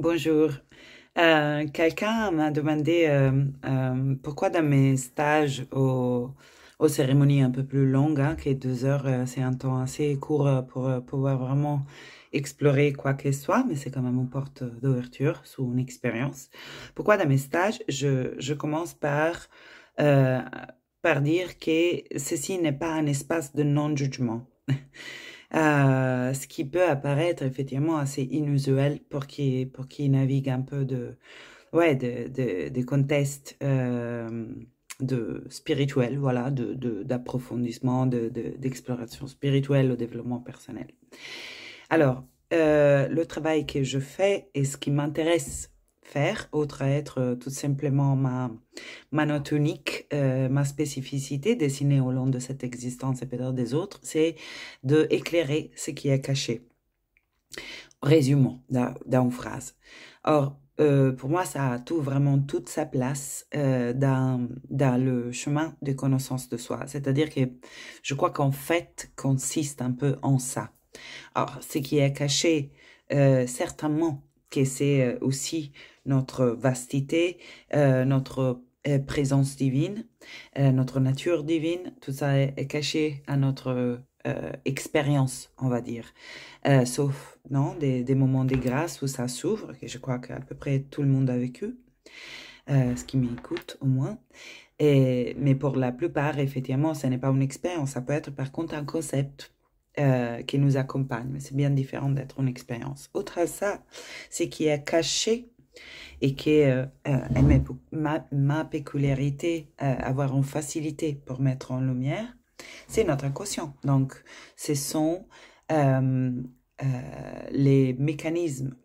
Bonjour. Quelqu'un m'a demandé pourquoi dans mes stages aux cérémonies un peu plus longues, hein, qui est 2 heures, c'est un temps assez court pour pouvoir vraiment explorer quoi que ce soit, mais c'est quand même une porte d'ouverture sous une expérience. Pourquoi dans mes stages, je commence euh, par dire que ceci n'est pas un espace de non-jugement. Ce qui peut apparaître effectivement assez inusuel pour qui navigue un peu ouais, de contexte de spirituel, voilà, d'approfondissement, d'exploration spirituelle au développement personnel. Alors, le travail que je fais et ce qui m'intéresse faire, autre à être tout simplement ma note unique, ma spécificité dessinée au long de cette existence et peut-être des autres, c'est de éclairer ce qui est caché. Résumons dans une phrase. Or, pour moi, ça a tout vraiment toute sa place dans le chemin de connaissance de soi. C'est-à-dire que je crois qu'en fait consiste un peu en ça. Alors, ce qui est caché, certainement que c'est aussi notre vastité, notre présence divine, notre nature divine, tout ça est caché à notre expérience, on va dire. Sauf, non, des moments de grâce où ça s'ouvre, que je crois qu'à peu près tout le monde a vécu, ce qui m'écoute au moins. Mais pour la plupart, effectivement, ce n'est pas une expérience. Ça peut être par contre un concept qui nous accompagne, mais c'est bien différent d'être une expérience. Autre à ça, c'est qui est caché et qui est ma peculiarité, avoir une facilité pour mettre en lumière, c'est notre inconscient. Donc, ce sont euh, les mécanismes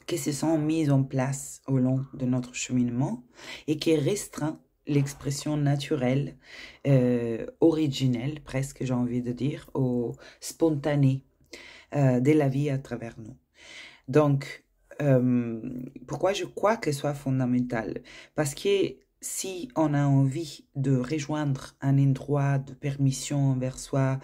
qui se sont mis en place au long de notre cheminement et qui restreint l'expression naturelle, originelle, presque j'ai envie de dire, au spontané de la vie à travers nous. Donc, pourquoi je crois que ce soit fondamental? Parce que si on a envie de rejoindre un endroit de permission vers soi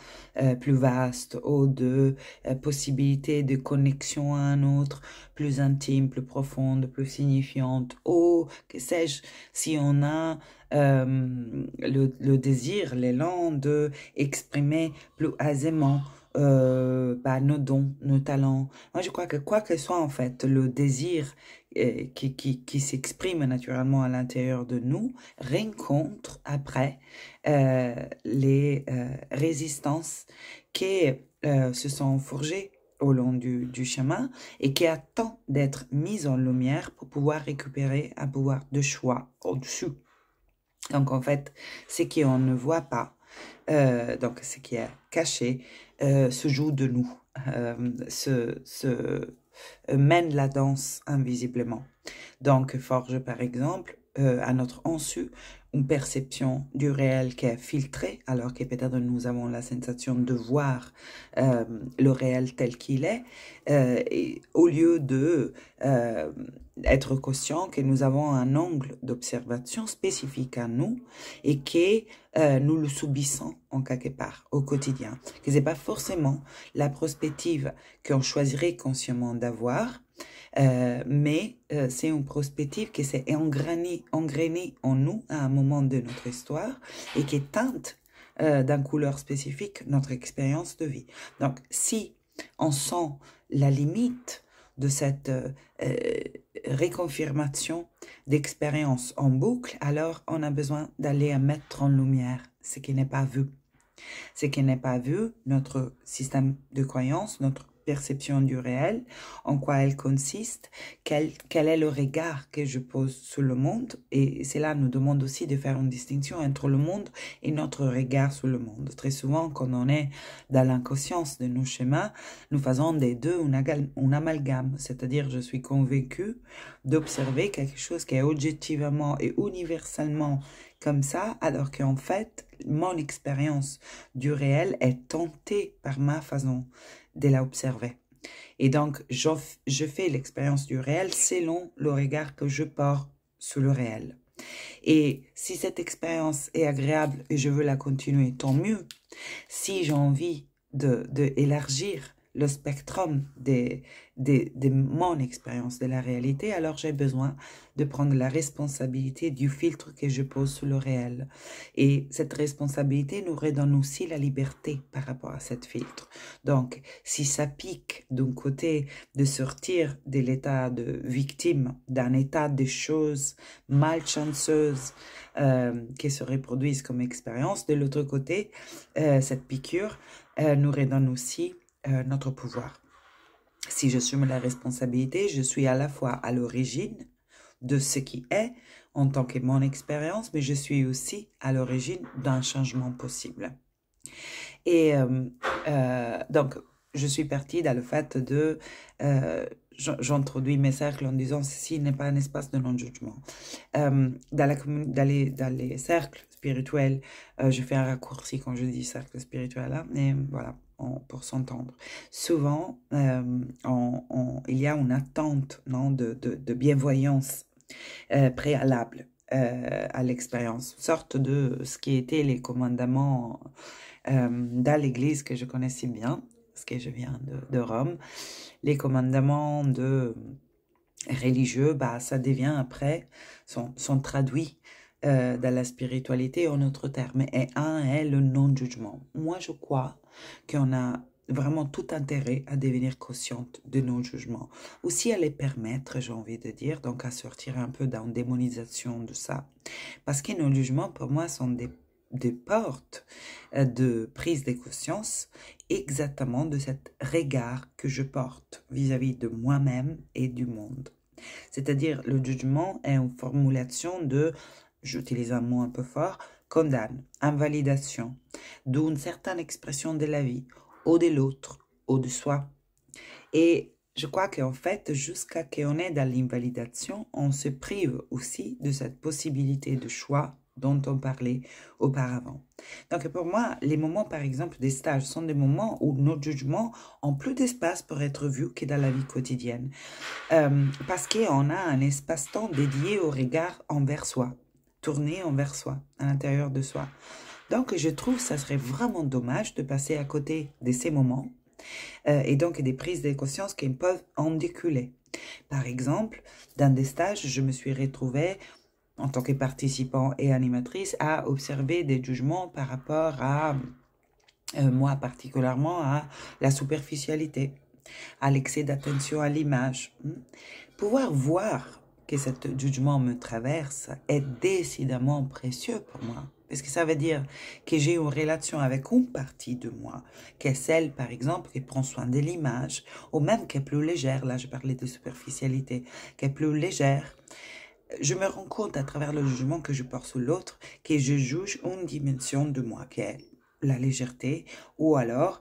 plus vaste ou de possibilité de connexion à un autre, plus intime, plus profonde, plus signifiante, ou que sais-je, si on a le désir, l'élan de exprimer plus aisément nos dons, nos talents. Moi, je crois que quoi que soit en fait le désir qui s'exprime naturellement à l'intérieur de nous, rencontre après les résistances qui se sont forgées au long du chemin et qui attendent d'être mises en lumière pour pouvoir récupérer un pouvoir de choix au-dessus. Donc en fait, ce qu'on ne voit pas, donc ce qui est caché, se joue de nous, mène la danse invisiblement. Donc forge par exemple à notre insu une perception du réel qui est filtrée, alors que peut-être nous avons la sensation de voir le réel tel qu'il est, et au lieu de être conscient que nous avons un angle d'observation spécifique à nous et que nous le subissons en quelque part au quotidien, que c'est pas forcément la perspective qu'on choisirait consciemment d'avoir, mais c'est une perspective qui s'est engrenée en nous à un moment de notre histoire et qui teinte d'une couleur spécifique notre expérience de vie. Donc, si on sent la limite de cette réconfirmation d'expérience en boucle, alors on a besoin d'aller à mettre en lumière ce qui n'est pas vu. Ce qui n'est pas vu, notre système de croyance, notre perception du réel, en quoi elle consiste, quel est le regard que je pose sur le monde. Et cela nous demande aussi de faire une distinction entre le monde et notre regard sur le monde. Très souvent, quand on est dans l'inconscience de nos schémas, nous faisons des deux un amalgame. C'est-à-dire, je suis convaincue d'observer quelque chose qui est objectivement et universellement comme ça, alors qu'en fait, mon expérience du réel est tentée par ma façon de l'observer. Et donc, je fais l'expérience du réel selon le regard que je porte sur le réel. Et si cette expérience est agréable et je veux la continuer, tant mieux. Si j'ai envie d'élargir le spectrum de mon expérience de la réalité, alors j'ai besoin de prendre la responsabilité du filtre que je pose sur le réel. Et cette responsabilité nous redonne aussi la liberté par rapport à cette filtre. Donc, si ça pique d'un côté de sortir de l'état de victime, d'un état de choses malchanceuses qui se reproduisent comme expérience, de l'autre côté, cette piqûre nous redonne aussi notre pouvoir. Si j'assume la responsabilité, je suis à la fois à l'origine de ce qui est en tant que mon expérience, mais je suis aussi à l'origine d'un changement possible. Et donc, je suis partie dans le fait de... j'introduis mes cercles en disant ceci n'est pas un espace de non-jugement. Dans les cercles spirituels, je fais un raccourci quand je dis cercle spirituel, hein, mais voilà, pour s'entendre. Souvent, il y a une attente de bienvoyance préalable à l'expérience, sorte de ce qui était les commandements dans l'église que je connaissais bien, parce que je viens de Rome. Les commandements religieux, bah, ça devient après, sont traduits dans la spiritualité en autre terme. Et un est le non-jugement. Moi, je crois qu'on a vraiment tout intérêt à devenir consciente de nos jugements. Aussi à les permettre, j'ai envie de dire, donc à sortir un peu d'une démonisation de ça. Parce que nos jugements, pour moi, sont des portes de prise de conscience exactement de cet regard que je porte vis-à-vis de moi-même et du monde. C'est-à-dire, le jugement est une formulation de, j'utilise un mot un peu fort, condamne, invalidation, d'une certaine expression de la vie, ou de l'autre, ou de soi. Et je crois qu'en fait, jusqu'à qu'on est dans l'invalidation, on se prive aussi de cette possibilité de choix dont on parlait auparavant. Donc pour moi, les moments par exemple des stages sont des moments où nos jugements ont plus d'espace pour être vus que dans la vie quotidienne. Parce qu'on a un espace-temps dédié au regard envers soi, tourné envers soi, à l'intérieur de soi. Donc je trouve que ça serait vraiment dommage de passer à côté de ces moments et donc des prises de conscience qui peuvent en découler. Par exemple, dans des stages, je me suis retrouvée en tant que participant et animatrice à observer des jugements par rapport à, moi particulièrement, à la superficialité, à l'excès d'attention à l'image. Pouvoir voir que ce jugement me traverse est décidément précieux pour moi. Parce que ça veut dire que j'ai une relation avec une partie de moi, qui est celle, par exemple, qui prend soin de l'image, ou même qui est plus légère, là je parlais de superficialité, qui est plus légère. Je me rends compte à travers le jugement que je porte sur l'autre, que je juge une dimension de moi, qui est la légèreté, ou alors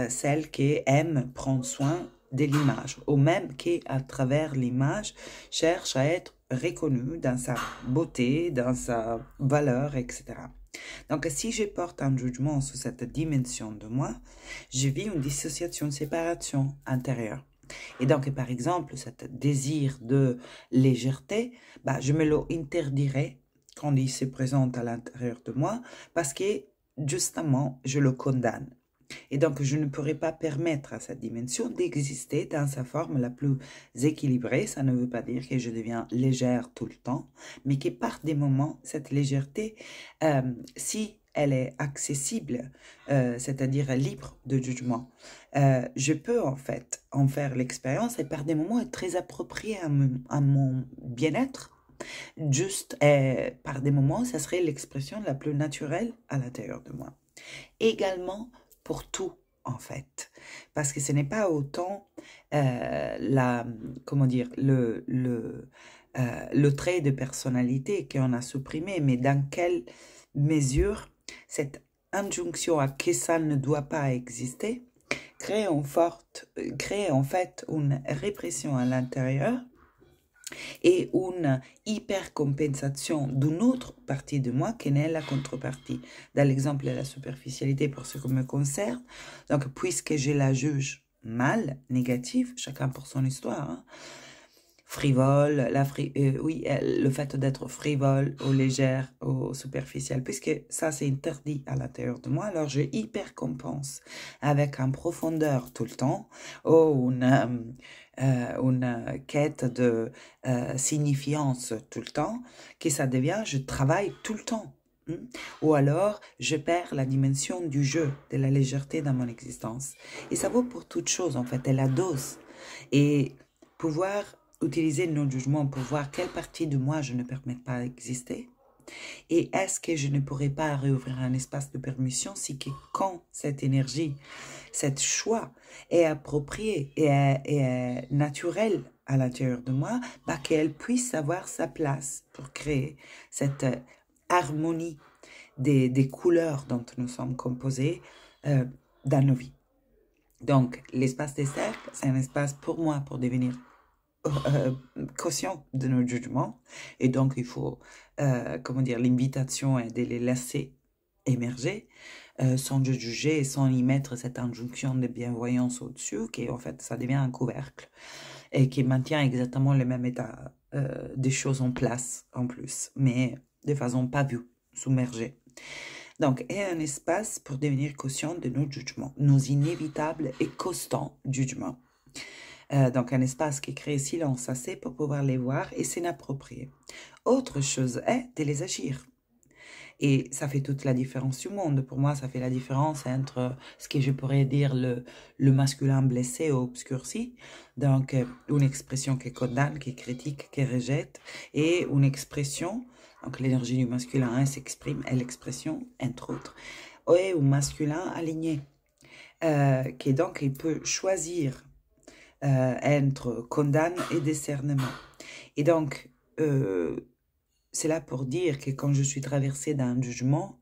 celle qui aime prendre soin de l'image, ou même qui, à travers l'image, cherche à être reconnue dans sa beauté, dans sa valeur, etc. Donc, si je porte un jugement sur cette dimension de moi, je vis une dissociation, une séparation intérieure. Et donc, par exemple, ce désir de légèreté, bah, je me l'interdirai quand il se présente à l'intérieur de moi, parce que, justement, je le condamne. Et donc, je ne pourrais pas permettre à cette dimension d'exister dans sa forme la plus équilibrée. Ça ne veut pas dire que je deviens légère tout le temps, mais que par des moments, cette légèreté, si elle est accessible, c'est-à-dire libre de jugement, je peux en fait en faire l'expérience et par des moments être très approprié à mon bien-être. Juste, par des moments, ça serait l'expression la plus naturelle à l'intérieur de moi. Également, pour tout, en fait. Parce que ce n'est pas autant comment dire, le trait de personnalité qu'on a supprimé, mais dans quelle mesure cette injonction à que ça ne doit pas exister crée en fait une répression à l'intérieur et une hypercompensation d'une autre partie de moi qui n'est la contrepartie. Dans l'exemple de la superficialité pour ce qui me concerne, donc puisque je la juge mal, négative, chacun pour son histoire, frivole, oui, le fait d'être frivole ou légère ou superficielle, puisque ça c'est interdit à l'intérieur de moi, alors je hyper compense avec une profondeur tout le temps ou une quête de signifiance tout le temps, que ça devient, je travaille tout le temps. Ou alors, je perds la dimension du jeu, de la légèreté dans mon existence. Et ça vaut pour toute chose, en fait, et la dose. Et pouvoir utiliser nos jugements pour voir quelle partie de moi je ne permets pas d'exister. Et est-ce que je ne pourrais pas réouvrir un espace de permission si que quand cette énergie, cette choix est approprié et est naturel à l'intérieur de moi, bah, qu'elle puisse avoir sa place pour créer cette harmonie des couleurs dont nous sommes composés dans nos vies. Donc, l'espace des cercles, c'est un espace pour moi pour devenir conscient de nos jugements. Et donc, il faut, comment dire, l'invitation est de les laisser émerger sans juger et sans y mettre cette injonction de bienvoyance au-dessus, qui en fait, ça devient un couvercle et qui maintient exactement le même état des choses en place en plus, mais de façon pas vue, submergée. Donc, est un espace pour devenir conscient de nos jugements, nos inévitables et constants jugements. Donc, un espace qui crée silence assez pour pouvoir les voir et s'en approprier. Autre chose est de les agir. Et ça fait toute la différence du monde. Pour moi, ça fait la différence entre ce que je pourrais dire le masculin blessé ou obscurci, donc une expression qui condamne, qui critique, qui rejette, et une expression, donc l'énergie du masculin s'exprime, et l'expression, entre autres, et un masculin aligné, qui donc il peut choisir entre condamne et discernement. Et donc, c'est là pour dire que quand je suis traversée d'un jugement,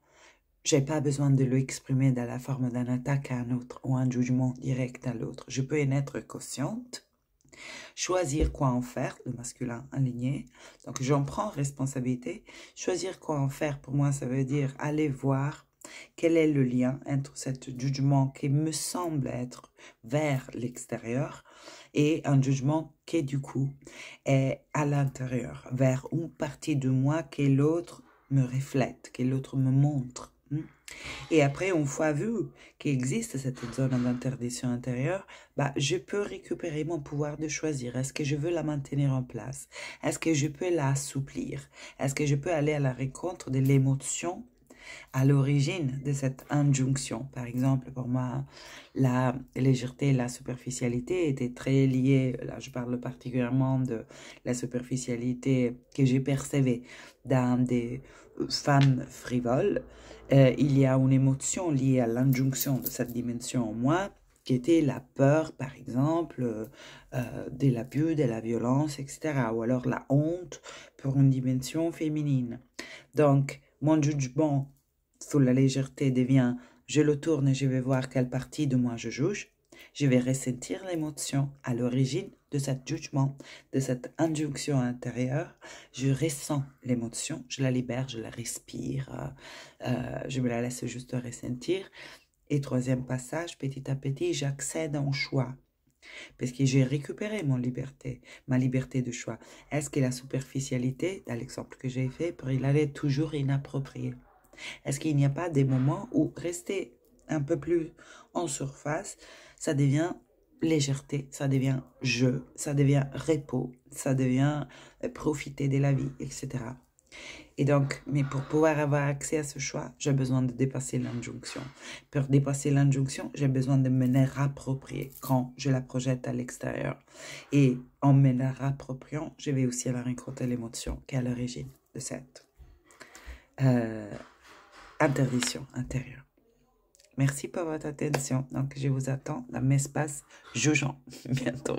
j'ai pas besoin de l'exprimer dans la forme d'un attaque à un autre ou un jugement direct à l'autre. Je peux en être consciente, choisir quoi en faire, le masculin aligné. Donc j'en prends responsabilité. Choisir quoi en faire, pour moi, ça veut dire aller voir quel est le lien entre cet jugement qui me semble être vers l'extérieur et un jugement qui, du coup, est à l'intérieur, vers une partie de moi que l'autre me reflète, que l'autre me montre. Et après, une fois vu qu'il existe cette zone d'interdiction intérieure, bah, je peux récupérer mon pouvoir de choisir. Est-ce que je veux la maintenir en place? Est-ce que je peux l'assouplir? Est-ce que je peux aller à la rencontre de l'émotion à l'origine de cette injonction? Par exemple, pour moi, la légèreté et la superficialité étaient très liées. Là, je parle particulièrement de la superficialité que j'ai percevée dans des femmes frivoles. Il y a une émotion liée à l'injonction de cette dimension en moi, qui était la peur, par exemple, de l'abus, de la violence, etc. Ou alors la honte pour une dimension féminine. Donc, mon jugement sur la légèreté devient, je le tourne et je vais voir quelle partie de moi je juge. Je vais ressentir l'émotion à l'origine de ce jugement, de cette injonction intérieure. Je ressens l'émotion, je la libère, je la respire, je me la laisse juste ressentir. Et troisième passage, petit à petit, j'accède en choix. Parce que j'ai récupéré ma liberté de choix. Est-ce que la superficialité, dans l'exemple que j'ai fait, pour il aller toujours inappropriée? Est-ce qu'il n'y a pas des moments où rester un peu plus en surface, ça devient légèreté, ça devient jeu, ça devient repos, ça devient profiter de la vie, etc. Et donc, mais pour pouvoir avoir accès à ce choix, j'ai besoin de dépasser l'injonction. Pour dépasser l'injonction, j'ai besoin de me la rapproprier quand je la projette à l'extérieur. Et en me la rappropriant, je vais aussi à la rencontre de l'émotion qui est à l'origine de cette interdiction intérieure. Merci pour votre attention. Donc, je vous attends dans mes espaces jugeants bientôt.